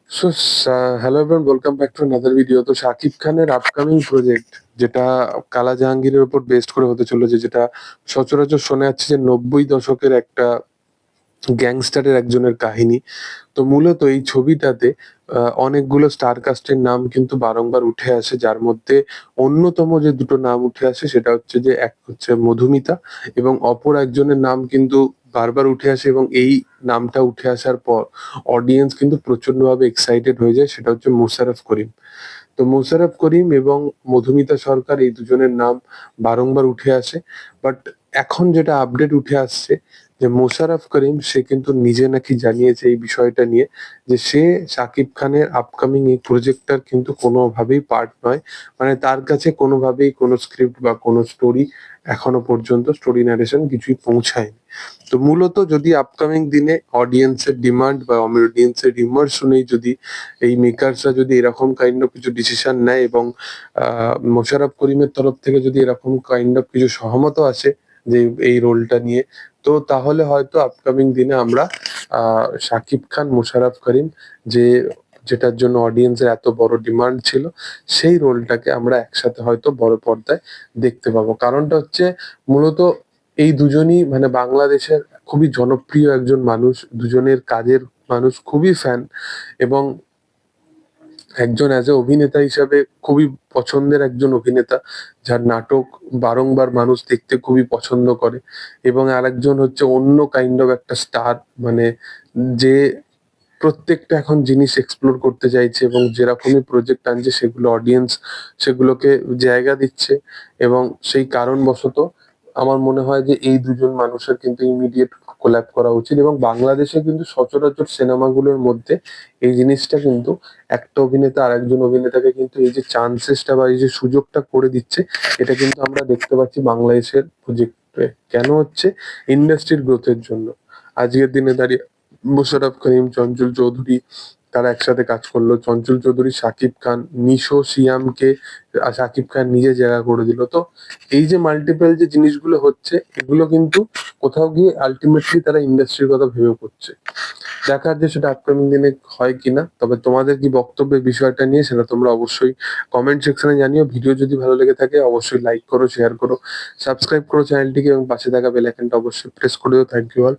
So hello everyone, welcome back to another video. তো শাকিব খানের upcoming project যেটা কালা জাহাঙ্গীরের উপর বেস্ড করে হতে চলেছে, যেটা সচরাচর শোনা যাচ্ছে যে 90 দশকের একটা গ্যাংস্টারের একজনের কাহিনী। তো মূলত এই ছবিটাতে অনেকগুলো স্টার কাস্টের নাম কিন্তু বারংবার উঠে আসে, যার মধ্যে অন্যতম যে দুটো নাম উঠে আসে সেটা হচ্ছে যে এক হচ্ছে মধুমিতা, এবং অপর একজনের নাম কিন্তু বারবার উঠে আসে, এবং এই নামটা উঠে আসার পর অডিয়েন্স কিন্তু প্রচন্ডভাবে এক্সাইটেড হয়ে যায়, সেটা হচ্ছে মোশাররফ করিম। তো মোশাররফ করিম এবং মধুমিতা সরকার এই দুজনের নাম বারংবার উঠে আসে। বাট এখন যেটা আপডেট উঠে আসছে যে মোশাররফ করিম সে কিন্তু নিজে নাকি জানিয়েছে এই বিষয়টা নিয়ে, যে সে শাকিব খানের আপকামিং এই প্রজেক্টটার কিন্তু কোনোভাবেই পার্ট নয়। মানে তার কাছে কোনোভাবেই কোনো স্ক্রিপ্ট বা কোনো স্টোরি এখনো পর্যন্ত স্টোরি ন্যারেশন কিছুই পৌঁছায়নি। তো মূলত যদি আপকামিং দিনে অডিয়েন্সের ডিমান্ড বা অডিয়েন্সের রিমার্স শুনেই যদি এই মেকার্সরা যদি এরকম কাইন্ড অফ কিছু ডিসিশন নেয়, এবং মোশাররফ করিমের তরফ থেকে যদি এরকম কাইন্ড অফ কিছু সহমত আসে যে এই রোলটা নিয়ে, তো তাহলে হয়তো আপকামিং দিনে আমরা শাকিব খান মোশাররফ করিম যে যেটার জন্য অডিয়েন্সের এত বড় ডিমান্ড ছিল, সেই রোলটাকে আমরা একসাথে হয়তো বড় পর্দায় দেখতে পাবো। কারণটা হচ্ছে মূলত এই দুজনই মানে বাংলাদেশের খুবই জনপ্রিয় একজন মানুষ, দুজনের কাজের মানুষ খুবই ফ্যান, এবং একজন অ্যাজ এ অভিনেতা হিসাবে খুবই পছন্দের একজন অভিনেতা, যার নাটক বারংবার মানুষ দেখতে খুবই পছন্দ করে। এবং আরেকজন হচ্ছে অন্য কাইন্ড অফ একটা স্টার, মানে যে প্রত্যেকটা এখন জিনিস এক্সপ্লোর করতে চাইছে, এবং যেরকমই প্রজেক্ট আনছে সেগুলো অডিয়েন্স সেগুলোকে জায়গা দিচ্ছে। এবং সেই কারণবশত আমার মনে হয় যে এই দুজন মানুষের কিন্তু ইমিডিয়েট কোল্যাব করা উচিত, এবং বাংলাদেশে কিন্তু সচরাচর সিনেমাগুলোর মধ্যে এই জিনিসটা কিন্তু একটা অভিনেতা আর একজন অভিনেতাকে কিন্তু এই যে চান্সেসটা বা এই যে সুযোগটা করে দিচ্ছে, এটা কিন্তু আমরা দেখতে পাচ্ছি বাংলাদেশের প্রজেক্টে। কেন হচ্ছে? ইন্ডাস্ট্রির গ্রোথের জন্য। আজকের দিনে দাঁড়িয়ে মোশাররফ করিম, চঞ্চল চৌধুরী তারা একসাথে কাজ করলো। চঞ্চল চৌধুরী শাকিব খান, নিশো সিয়ামকে শাকিব খান নিজে জায়গা করে দিল। তো এই যে মাল্টিপল যে জিনিসগুলো হচ্ছে, এগুলো কিন্তু কোথাও গিয়ে আলটিমেটলি তারা ইন্ডাস্ট্রির কথা ভেবে করছে। দেখার যে সেটা আপকামিং দিনে হয় কিনা। তবে তোমাদের কি বক্তব্য এই বিষয়টা নিয়ে সেটা তোমরা অবশ্যই কমেন্ট সেকশনে জানিও। ভিডিও যদি ভালো লেগে থাকে অবশ্যই লাইক করো, শেয়ার করো, সাবস্ক্রাইব করো চ্যানেলটিকে, এবং পাশে থাকা বেল আইকনটা অবশ্যই প্রেস করে দিও। Thank you all.